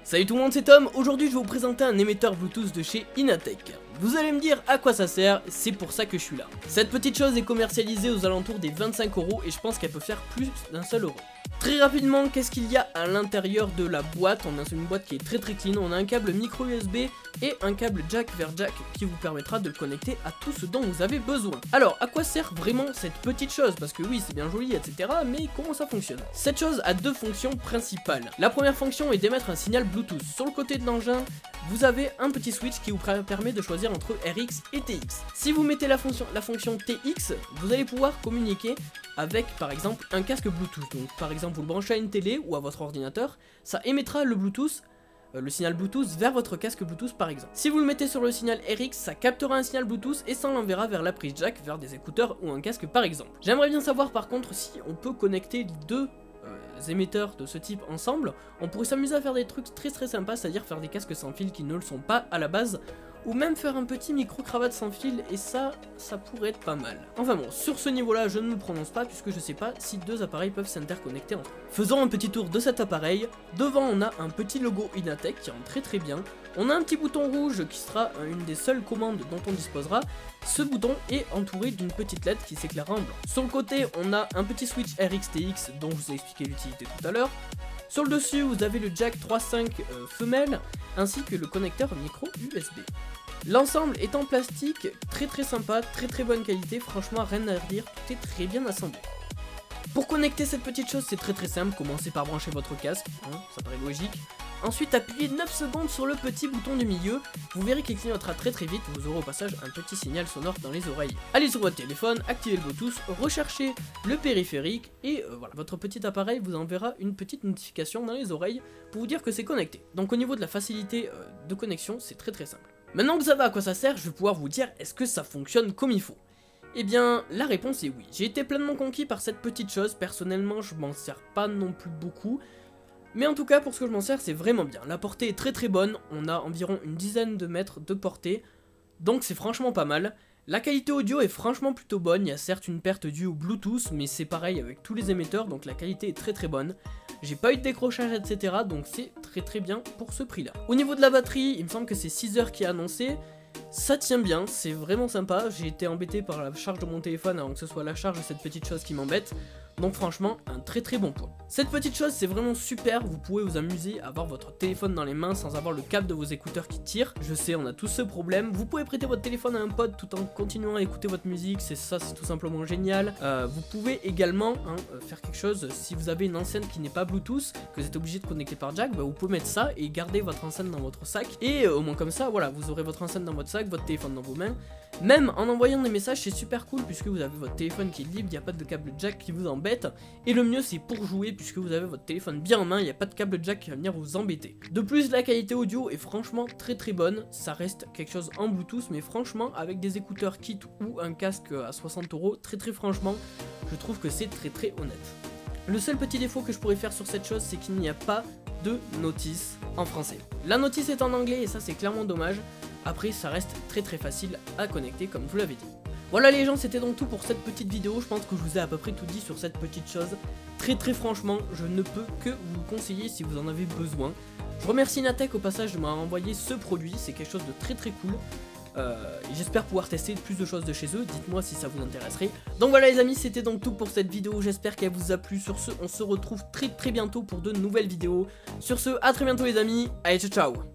Salut tout le monde, c'est Tom. Aujourd'hui je vais vous présenter un émetteur Bluetooth de chez Inatech. Vous allez me dire à quoi ça sert, c'est pour ça que je suis là. Cette petite chose est commercialisée aux alentours des 25 € et je pense qu'elle peut faire plus d'un seul euro. Très rapidement, qu'est-ce qu'il y a à l'intérieur de la boîte? On a une boîte qui est très clean, on a un câble micro USB et un câble jack vers jack qui vous permettra de le connecter à tout ce dont vous avez besoin. Alors, à quoi sert vraiment cette petite chose? Parce que oui, c'est bien joli, etc. Mais comment ça fonctionne? Cette chose a deux fonctions principales. La première fonction est d'émettre un signal Bluetooth. Sur le côté de l'engin, vous avez un petit switch qui vous permet de choisir entre RX et TX. Si vous mettez la fonction TX, vous allez pouvoir communiquer avec par exemple un casque Bluetooth. Donc par exemple vous le branchez à une télé ou à votre ordinateur, ça émettra le Bluetooth, le signal Bluetooth vers votre casque Bluetooth par exemple. Si vous le mettez sur le signal RX, ça captera un signal Bluetooth et ça l'enverra vers la prise jack, vers des écouteurs ou un casque par exemple. J'aimerais bien savoir par contre si on peut connecter les deux émetteurs de ce type ensemble. On pourrait s'amuser à faire des trucs très sympas, c'est-à-dire faire des casques sans fil qui ne le sont pas à la base, ou même faire un petit micro-cravate sans fil, et ça pourrait être pas mal. Enfin bon, sur ce niveau-là, je ne me prononce pas, puisque je sais pas si deux appareils peuvent s'interconnecter entre eux. Faisons un petit tour de cet appareil. Devant, on a un petit logo Inatech qui rentre très bien. On a un petit bouton rouge qui sera une des seules commandes dont on disposera. Ce bouton est entouré d'une petite LED qui s'éclairera en blanc. Sur le côté, on a un petit switch RX-TX dont je vous ai expliqué l'utilité tout à l'heure. Sur le dessus, vous avez le jack 3.5 femelle, ainsi que le connecteur micro USB. L'ensemble est en plastique, très sympa, très bonne qualité, franchement rien à redire, tout est très bien assemblé. Pour connecter cette petite chose, c'est très simple, commencez par brancher votre casque, hein, ça paraît logique. Ensuite, appuyez 9 secondes sur le petit bouton du milieu, vous verrez qu'il clignotera très vite, vous aurez au passage un petit signal sonore dans les oreilles. Allez sur votre téléphone, activez le Bluetooth, recherchez le périphérique et voilà, votre petit appareil vous enverra une petite notification dans les oreilles pour vous dire que c'est connecté. Donc au niveau de la facilité de connexion, c'est très simple. Maintenant que vous savez à quoi ça sert, je vais pouvoir vous dire est-ce que ça fonctionne comme il faut. Eh bien, la réponse est oui. J'ai été pleinement conquis par cette petite chose, personnellement je m'en sers pas non plus beaucoup. Mais en tout cas, pour ce que je m'en sers, c'est vraiment bien. La portée est très bonne, on a environ une dizaine de mètres de portée, donc c'est franchement pas mal. La qualité audio est franchement plutôt bonne, il y a certes une perte due au Bluetooth, mais c'est pareil avec tous les émetteurs, donc la qualité est très bonne. J'ai pas eu de décrochage, etc., donc c'est très bien pour ce prix-là. Au niveau de la batterie, il me semble que c'est 6 heures qui est annoncé. Ça tient bien, c'est vraiment sympa. J'ai été embêté par la charge de mon téléphone avant que ce soit la charge de cette petite chose qui m'embête. Donc franchement, un très bon point. Cette petite chose, c'est vraiment super, vous pouvez vous amuser à avoir votre téléphone dans les mains sans avoir le câble de vos écouteurs qui tire. Je sais, on a tous ce problème. Vous pouvez prêter votre téléphone à un pote tout en continuant à écouter votre musique, c'est tout simplement génial. Vous pouvez également faire quelque chose, si vous avez une enceinte qui n'est pas Bluetooth, que vous êtes obligé de connecter par jack, vous pouvez mettre ça et garder votre enceinte dans votre sac. Et au moins comme ça, voilà, vous aurez votre enceinte dans votre sac, votre téléphone dans vos mains. Même en envoyant des messages, c'est super cool puisque vous avez votre téléphone qui est libre, il n'y a pas de câble jack qui vous embête. Et le mieux c'est pour jouer puisque vous avez votre téléphone bien en main, il n'y a pas de câble jack qui va venir vous embêter. De plus, la qualité audio est franchement très bonne, ça reste quelque chose en Bluetooth, mais franchement avec des écouteurs kit ou un casque à 60 €, très franchement, je trouve que c'est très honnête. Le seul petit défaut que je pourrais faire sur cette chose, c'est qu'il n'y a pas de notice en français. La notice est en anglais et ça c'est clairement dommage. Après ça reste très facile à connecter comme je vous l'avais dit. Voilà les gens, c'était donc tout pour cette petite vidéo. Je pense que je vous ai à peu près tout dit sur cette petite chose. Très franchement, je ne peux que vous le conseiller si vous en avez besoin. Je remercie Inatech au passage de m'avoir envoyé ce produit, c'est quelque chose de très cool. J'espère pouvoir tester plus de choses de chez eux, dites-moi si ça vous intéresserait. Donc voilà les amis, c'était donc tout pour cette vidéo, j'espère qu'elle vous a plu. Sur ce, on se retrouve très bientôt pour de nouvelles vidéos. Sur ce, à très bientôt les amis, allez ciao.